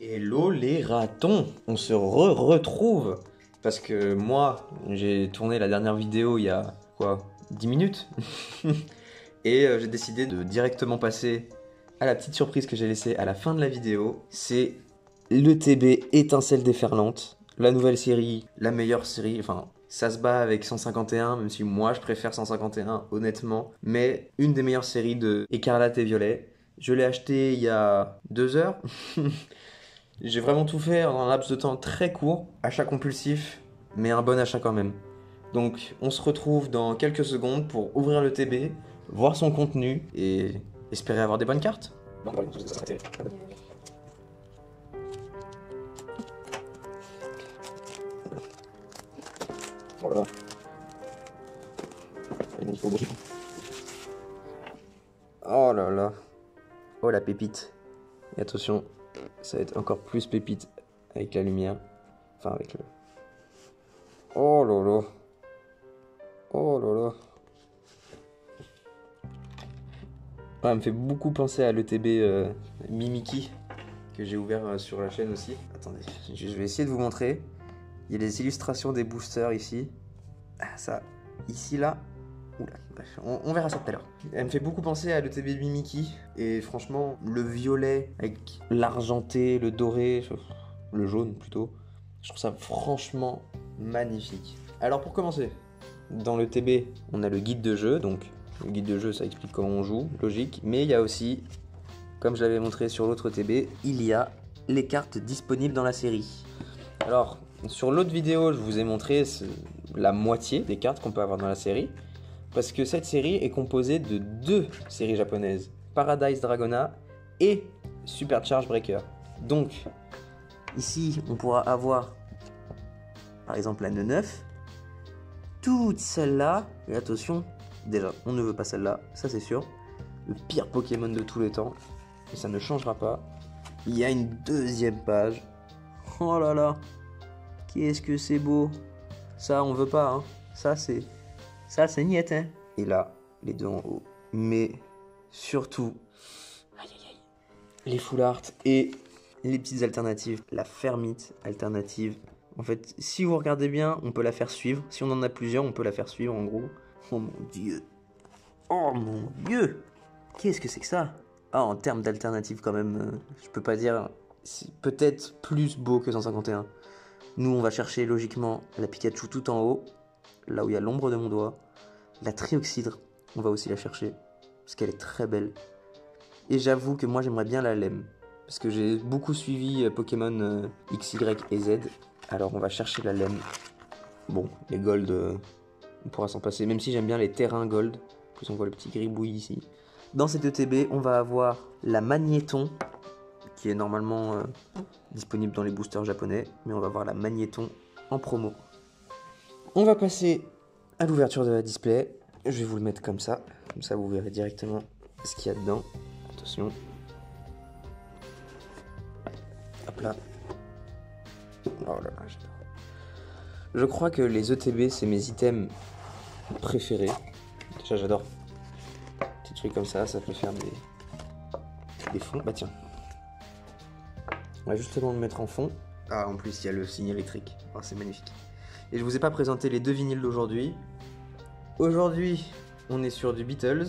Hello les ratons, on se retrouve parce que moi j'ai tourné la dernière vidéo il y a quoi 10 minutes et j'ai décidé de directement passer à la petite surprise que j'ai laissée à la fin de la vidéo. C'est l'ETB Étincelle déferlante, la nouvelle série, la meilleure série, enfin ça se bat avec 151 même si moi je préfère 151 honnêtement, mais une des meilleures séries de Écarlate et Violet. Je l'ai acheté il y a 2 heures. J'ai vraiment tout fait en un laps de temps très court, achat compulsif, mais un bon achat quand même. Donc on se retrouve dans quelques secondes pour ouvrir le TB, voir son contenu et espérer avoir des bonnes cartes. Voilà. Oh là là. Oh la pépite. Et attention, ça va être encore plus pépite avec la lumière. Enfin avec le... Oh là là. Oh là là. Ouais, elle me fait beaucoup penser à l'ETB Mimiki que j'ai ouvert sur la chaîne aussi. Attendez, je vais essayer de vous montrer. Il y a les illustrations des boosters ici. Ah, ça, ici, là. Oula, bref, on verra ça tout à l'heure. Elle me fait beaucoup penser à l'ETB Mimiki. Et franchement, le violet avec l'argenté, le doré, le jaune plutôt. Je trouve ça franchement magnifique. Alors pour commencer, dans le TB, on a le guide de jeu. Donc le guide de jeu, ça explique comment on joue, logique. Mais il y a aussi, comme je l'avais montré sur l'autre TB, il y a les cartes disponibles dans la série. Alors, sur l'autre vidéo, je vous ai montré la moitié des cartes qu'on peut avoir dans la série. Parce que cette série est composée de 2 séries japonaises. Paradise Dragona et Supercharge Breaker. Donc, ici, on pourra avoir, par exemple, la 9. Toutes celles-là, et attention, déjà, on ne veut pas celle-là, ça c'est sûr. Le pire Pokémon de tous les temps, et ça ne changera pas. Il y a une deuxième page. Oh là là, qu'est-ce que c'est beau. Ça, on veut pas, hein. Ça, c'est niette, hein. Et là, les deux en haut. Mais surtout, aïe aïe aïe, les full art et les petites alternatives. La fermite alternative. En fait, si vous regardez bien, on peut la faire suivre. Si on en a plusieurs, on peut la faire suivre en gros. Oh mon dieu. Oh mon dieu. Qu'est-ce que c'est que ça? Ah, en termes d'alternatives quand même, je peux pas dire... C'est peut-être plus beau que 151. Nous, on va chercher logiquement la Pikachu tout en haut. Là où il y a l'ombre de mon doigt. La Trioxydre, on va aussi la chercher. Parce qu'elle est très belle. Et j'avoue que moi, j'aimerais bien la Lemme. Parce que j'ai beaucoup suivi Pokémon X, Y et Z. Alors on va chercher la laine. Bon, les gold, on pourra s'en passer. Même si j'aime bien les terrains gold. En plus on voit le petit gribouille ici. Dans cette ETB, on va avoir la Magnéton. Qui est normalement disponible dans les boosters japonais. Mais on va avoir la Magnéton en promo. On va passer à l'ouverture de la display. Je vais vous le mettre comme ça. Comme ça vous verrez directement ce qu'il y a dedans. Attention. Hop là. Oh là là, j'adore. Je crois que les ETB, c'est mes items préférés. Déjà, j'adore. Petit truc comme ça peut faire des fonds. Bah tiens. On va justement le mettre en fond. Ah, en plus, il y a le signe électrique. Oh, c'est magnifique. Et je vous ai pas présenté les 2 vinyles d'aujourd'hui. Aujourd'hui, on est sur du Beatles.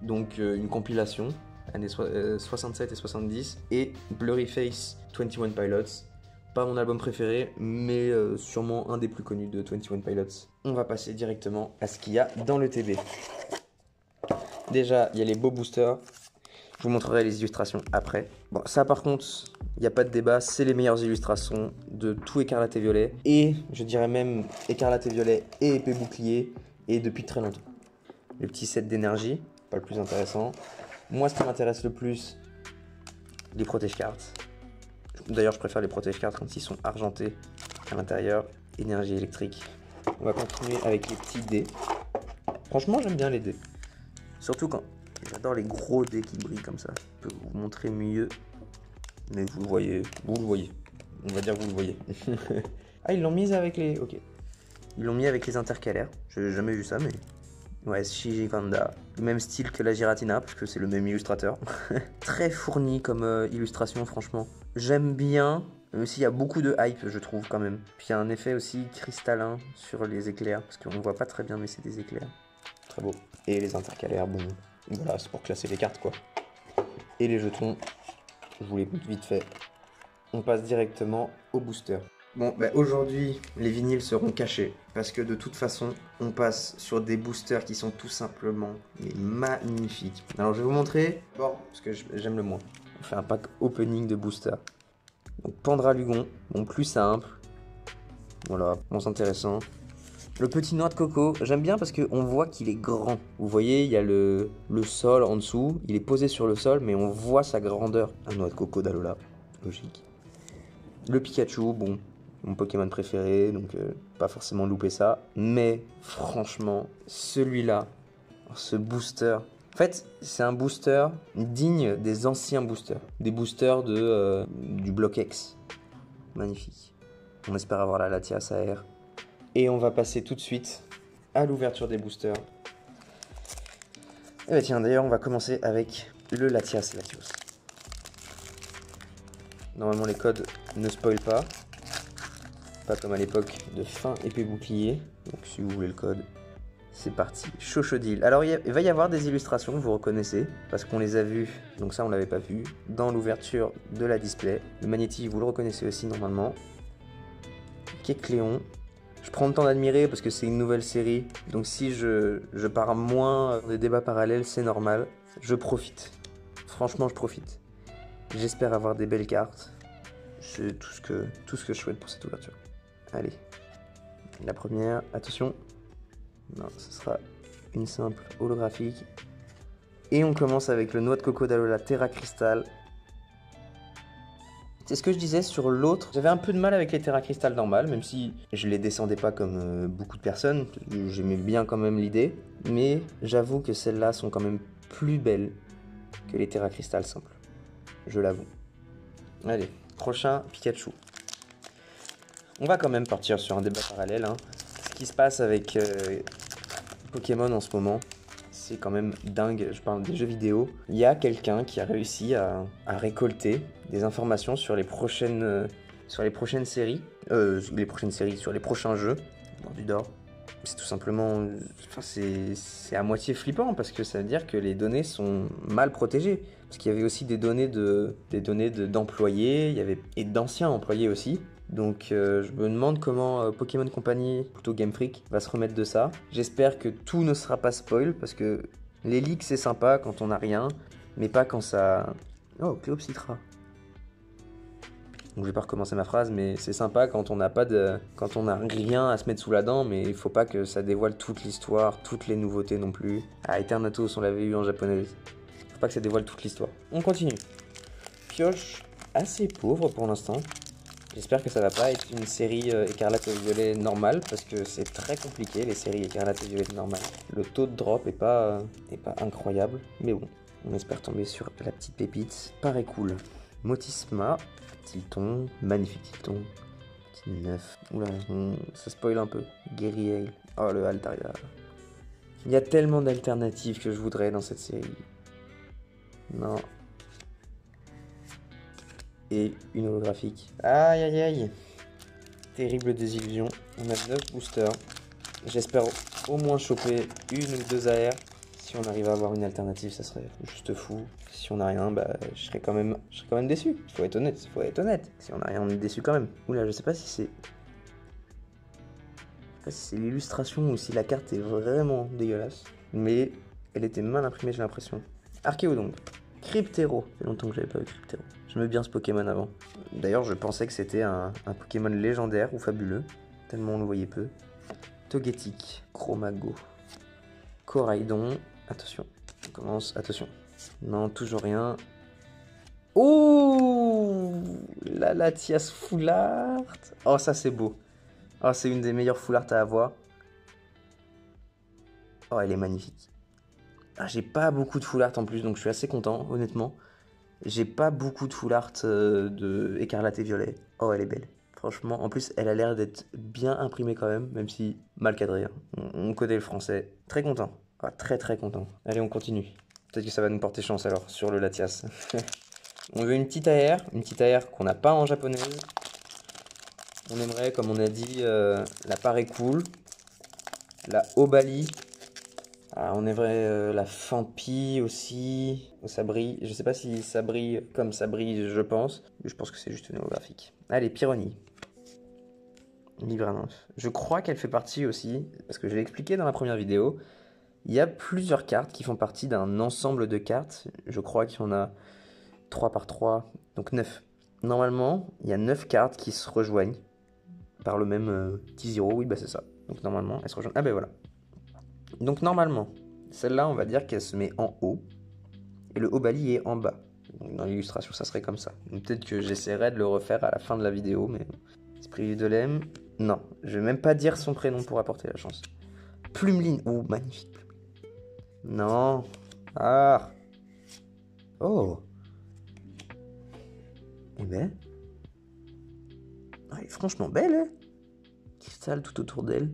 Donc, une compilation. Années 67 et 70. Et Blurry Face 21 Pilots. Pas mon album préféré, mais sûrement un des plus connus de 21 Pilots. On va passer directement à ce qu'il y a dans le TB. Déjà, il y a les beaux boosters. Je vous montrerai les illustrations après. Bon, ça par contre, il n'y a pas de débat, c'est les meilleures illustrations de tout Écarlate et Violet. Et je dirais même Écarlate et Violet et Épée Bouclier, et depuis très longtemps. Le petit set d'énergie, pas le plus intéressant. Moi, ce qui m'intéresse le plus, les protège-cartes. D'ailleurs, je préfère les protège-cartes quand ils sont argentés à l'intérieur. Énergie électrique. On va continuer avec les petits dés. Franchement, j'aime bien les dés. Surtout quand... J'adore les gros dés qui brillent comme ça. Je peux vous montrer mieux. Mais vous le voyez. Vous le voyez. On va dire que vous le voyez. Ah, ils l'ont mis avec les... Ok. Ils l'ont mis avec les intercalaires. J'ai jamais vu ça, mais... Ouais, Shigivanda. Le même style que la Giratina, parce que c'est le même illustrateur. Très fourni comme illustration, franchement. J'aime bien, même s'il y a beaucoup de hype, je trouve quand même. Puis il y a un effet aussi cristallin sur les éclairs, parce qu'on voit pas très bien, mais c'est des éclairs. Très beau. Et les intercalaires, bon, voilà, c'est pour classer les cartes, quoi. Et les jetons, je vous les montre vite fait. On passe directement au booster. Bon, bah aujourd'hui, les vinyles seront cachés, parce que de toute façon, on passe sur des boosters qui sont tout simplement magnifiques. Alors je vais vous montrer, bon, parce que j'aime le moins. On fait un pack opening de booster. Donc Pendralugon, bon plus simple. Voilà, bon c'est intéressant. Le petit noix de coco, j'aime bien parce qu'on voit qu'il est grand. Vous voyez, il y a le sol en dessous, il est posé sur le sol, mais on voit sa grandeur. Un noix de coco d'Alola, logique. Le Pikachu, bon, mon Pokémon préféré, donc pas forcément louper ça. Mais franchement, celui-là, ce booster, en fait, c'est un booster digne des anciens boosters. Des boosters du Bloc X. Magnifique. On espère avoir la Latias AR. Et on va passer tout de suite à l'ouverture des boosters. Et bah tiens, d'ailleurs, on va commencer avec le Latias Latios. Normalement, les codes ne spoilent pas. Pas comme à l'époque de fin épée bouclier. Donc si vous voulez le code, c'est parti. Chochodile. Alors il va y avoir des illustrations que vous reconnaissez, parce qu'on les a vues, donc ça on l'avait pas vu, dans l'ouverture de la display. Le Magnéti, vous le reconnaissez aussi normalement. Kecléon. Je prends le temps d'admirer parce que c'est une nouvelle série, donc si je pars moins des débats parallèles, c'est normal. Je profite. Franchement, je profite. J'espère avoir des belles cartes. C'est tout ce que je souhaite pour cette ouverture. Allez, la première, attention. Non, ce sera une simple holographique. Et on commence avec le noix de coco d'Alola Terra Crystal. C'est ce que je disais sur l'autre. J'avais un peu de mal avec les Terra Crystal normales, même si je les descendais pas comme beaucoup de personnes. J'aimais bien quand même l'idée. Mais j'avoue que celles-là sont quand même plus belles que les Terra Crystal simples. Je l'avoue. Allez, prochain Pikachu. On va quand même partir sur un débat parallèle. Hein. Ce qui se passe avec Pokémon en ce moment, c'est quand même dingue. Je parle des jeux vidéo. Il y a quelqu'un qui a réussi à récolter des informations sur les prochaines séries. Sur les prochains jeux du d'or. C'est tout simplement... Enfin, c'est à moitié flippant parce que ça veut dire que les données sont mal protégées. Parce qu'il y avait aussi des données d'employés, il y avait et d'anciens employés aussi. Donc je me demande comment Pokémon Company, plutôt Game Freak, va se remettre de ça. J'espère que tout ne sera pas spoil parce que les leaks c'est sympa quand on n'a rien, mais pas quand ça... Oh, Cléopsitra. Donc je vais pas recommencer ma phrase, mais c'est sympa quand on n'a quand on n'a rien à se mettre sous la dent, mais il faut pas que ça dévoile toute l'histoire, toutes les nouveautés non plus. Ah, Eternatus, on l'avait eu en japonais. Faut pas que ça dévoile toute l'histoire. On continue. Pioche assez pauvre pour l'instant. J'espère que ça va pas être une série écarlate et violet normale, parce que c'est très compliqué les séries écarlate et violet normales. Le taux de drop est pas incroyable, mais bon, on espère tomber sur la petite pépite. Paraît cool. Motisma, Tilton, magnifique Tilton, petit neuf. Oula, ça spoil un peu. Guerriel, oh le Altaria. Il y a tellement d'alternatives que je voudrais dans cette série. Non. Et une holographique. Aïe aïe aïe. Terrible désillusion. On a 9 boosters. J'espère au moins choper une ou deux AR. Si on arrive à avoir une alternative, ça serait juste fou. Si on n'a rien, bah je serais quand même déçu. Il faut être honnête, Si on n'a rien, on est déçu quand même. Oula, je sais pas si c'est l'illustration ou si la carte est vraiment dégueulasse. Mais elle était mal imprimée, j'ai l'impression. Archéodon. Cryptero. Ça fait longtemps que j'avais pas vu Cryptero. J'aimais bien ce Pokémon avant. D'ailleurs, je pensais que c'était un Pokémon légendaire ou fabuleux, tellement on le voyait peu. Togetic, Chromago, Coraidon. Attention, on commence, attention. Non, toujours rien. Oh, la Latias Full Art. Oh, ça c'est beau. Oh, c'est une des meilleures Full Art à avoir. Oh, elle est magnifique. Ah, j'ai pas beaucoup de Full Art en plus, donc je suis assez content, honnêtement. J'ai pas beaucoup de Full Art de écarlate et violet. Oh, elle est belle. Franchement, en plus, elle a l'air d'être bien imprimée quand même si mal cadré. Hein. On connaît le français. Très content. Ah, très très content. Allez, on continue. Peut-être que ça va nous porter chance alors sur le Latias. On veut une petite AR qu'on n'a pas en japonaise. On aimerait, comme on a dit, la Paré Cool, la Obali. Ah, on aimerait la Fampi aussi, au Sabri. Je sais pas si ça brille comme ça brille, je pense. Mais je pense que c'est juste une holographique. Allez, Pyrrhony. Livre à nymphe. Je crois qu'elle fait partie aussi, parce que je l'ai expliqué dans la première vidéo, il y a plusieurs cartes qui font partie d'un ensemble de cartes. Je crois qu'il y en a 3 par 3, donc 9. Normalement, il y a 9 cartes qui se rejoignent par le même petit zéro. Oui, bah c'est ça. Donc normalement, elles se rejoignent. Ah ben voilà. Donc normalement, celle-là, on va dire qu'elle se met en haut, et le Obali est en bas. Donc, dans l'illustration, ça serait comme ça. Peut-être que j'essaierai de le refaire à la fin de la vidéo, mais... Esprit de Lem. Non, je vais même pas dire son prénom pour apporter la chance. Plumeline. Oh, magnifique. Non. Ah. Oh. Eh ben. Elle est franchement belle, hein. Cristal tout autour d'elle.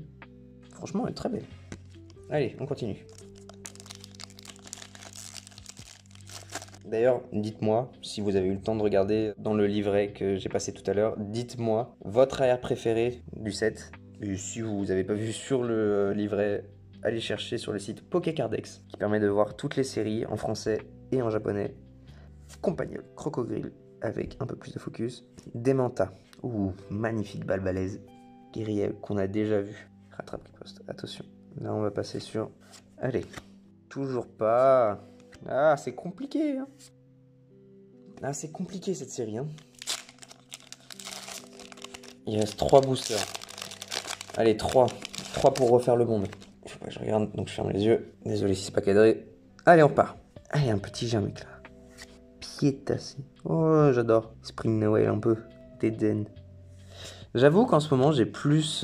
Franchement, elle est très belle. Allez, on continue. D'ailleurs, dites-moi, si vous avez eu le temps de regarder dans le livret que j'ai passé tout à l'heure, dites-moi votre AR préféré du set. Et si vous n'avez pas vu sur le livret, allez chercher sur le site Pokécardex, qui permet de voir toutes les séries en français et en japonais. Compagnol, Crocogrille, avec un peu plus de focus. Demanta, ouh, magnifique balle balèze. Guerriel, qu'on a déjà vu. Rattrape les postes, attention. Là, on va passer sur... Allez, toujours pas... Ah, c'est compliqué, hein. Ah, c'est compliqué cette série, hein. Il reste 3 boosters. Allez, 3. 3 pour refaire le monde. Faut pas que je regarde, donc je ferme les yeux. Désolé si c'est pas cadré. Allez, on repart. Allez, un petit germic là. Piétassé. Oh, j'adore. Spring Noël un peu. Déden. J'avoue qu'en ce moment, j'ai plus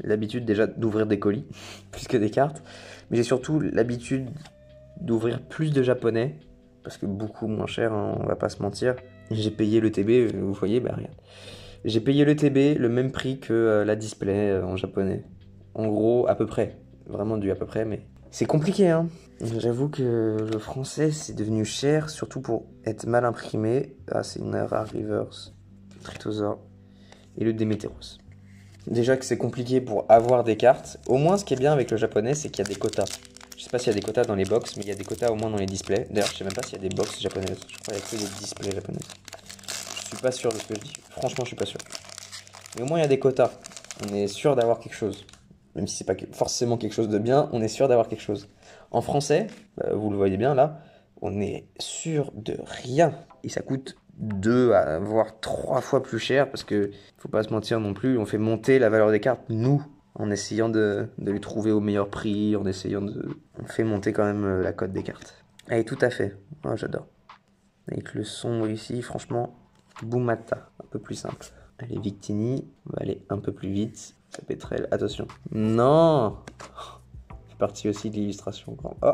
l'habitude déjà d'ouvrir des colis, plus que des cartes. Mais j'ai surtout l'habitude d'ouvrir plus de japonais, parce que beaucoup moins cher, hein, on va pas se mentir. J'ai payé le TB, vous voyez, bah regarde. J'ai payé le TB le même prix que la display en japonais. En gros, à peu près. Vraiment du à peu près, mais... C'est compliqué, hein. J'avoue que le français, c'est devenu cher, surtout pour être mal imprimé. Ah, c'est une rare reverse. Tritosaur. Et le Démétéros. Déjà que c'est compliqué pour avoir des cartes. Au moins, ce qui est bien avec le japonais, c'est qu'il y a des quotas. Je sais pas s'il y a des quotas dans les box, mais il y a des quotas au moins dans les displays. D'ailleurs, je sais même pas s'il y a des box japonaises. Je crois qu'il y a que des displays japonaises. Je suis pas sûr de ce que je dis. Franchement, je suis pas sûr. Mais au moins, il y a des quotas. On est sûr d'avoir quelque chose. Même si c'est pas forcément quelque chose de bien, on est sûr d'avoir quelque chose. En français, vous le voyez bien là, on est sûr de rien. Et ça coûte 2 à voire 3 fois plus cher parce que, faut pas se mentir non plus, on fait monter la valeur des cartes, nous, en essayant de les trouver au meilleur prix, en essayant de... On fait monter quand même la cote des cartes. Allez, tout à fait. Oh, j'adore. Avec le sombre ici, franchement, Boumata, un peu plus simple. Allez, Victini, on va aller un peu plus vite. Pétrel, attention. Non! C'est parti aussi de l'illustration. Oh!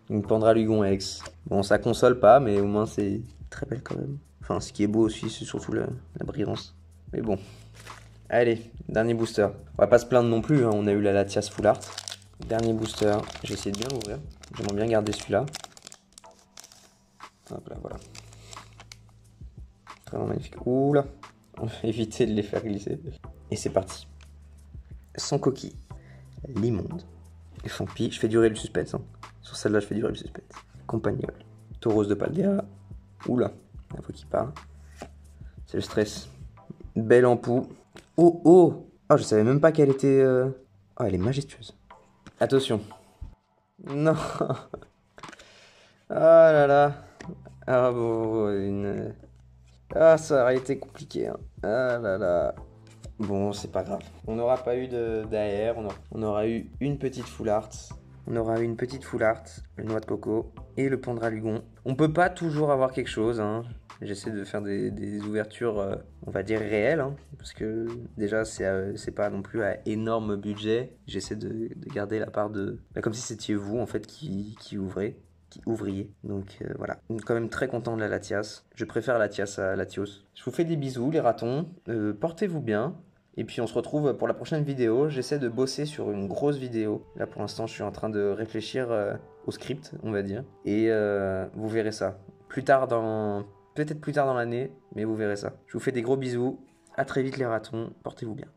Une Pendralugon X. Bon, ça console pas, mais au moins c'est très belle quand même. Enfin, ce qui est beau aussi, c'est surtout la brillance. Mais bon. Allez, dernier booster. On va pas se plaindre non plus, hein. On a eu la Latias Full Art. Dernier booster. J'ai essayé de bien l'ouvrir. J'aimerais bien garder celui-là. Hop là, voilà. Vraiment magnifique. Ouh là! On va éviter de les faire glisser. Et c'est parti. Sans coquille. L'immonde. Et Fampi. Je fais durer le suspense. Hein. Sur celle-là, je fais durer le suspense. Compagnol. Tauros de Paldea. Oula. La fois qu'il part. C'est le stress. Belle empoux. Oh oh. Oh, je savais même pas qu'elle était... Oh, elle est majestueuse. Attention. Non. Ah là là. Ah bon, une... Ah, ça aurait été compliqué. Hein. Ah là là. Bon, c'est pas grave. On n'aura pas eu d'AR, on aura eu une petite full art. On aura eu une petite full art, le noix de coco et le Pendralugon. On peut pas toujours avoir quelque chose, hein. J'essaie de faire des ouvertures, on va dire réelles, hein, parce que déjà c'est pas non plus à énorme budget. J'essaie de garder la part de... Bah, comme si c'était vous en fait qui ouvrez. Qui ouvrier. Donc voilà. Quand même très content de la Latias. Je préfère Latias à Latios. Je vous fais des bisous les ratons. Portez-vous bien. Et puis on se retrouve pour la prochaine vidéo. J'essaie de bosser sur une grosse vidéo. Là pour l'instant je suis en train de réfléchir au script on va dire. Et vous verrez ça. plus tard dans... Peut-être plus tard dans l'année, mais vous verrez ça. Je vous fais des gros bisous. À très vite les ratons. Portez-vous bien.